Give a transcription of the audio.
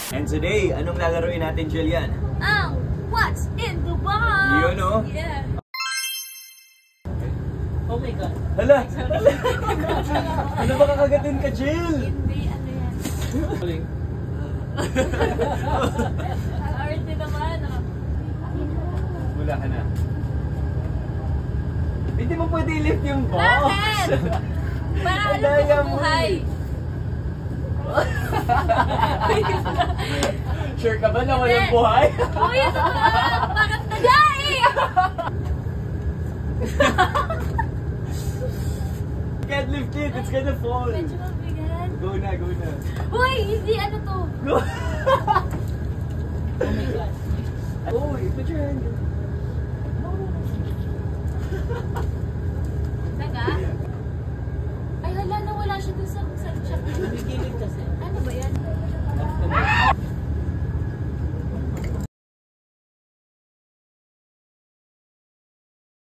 And today, anong lalaroin natin, Jillian? Ang What's in the Box! Yun, no? Yeah. Oh my God. Hala! Ano ba kakagatin ka, Jill? Hindi, ano yan? Huling. Ang arte naman, oh. Wala ka na. Hindi mo pwede i-lift yung box. Bakit? Para Ang alam ko daya mo buhay. Sure ka ba na walang buhay? Uy, ito na! Bakit nagay? Can't lift it, it's gonna fall. Medyo mabigat. Go na, go na. Uy, hindi ano to. Go! Oh my God. Oh, put your hand. Naga?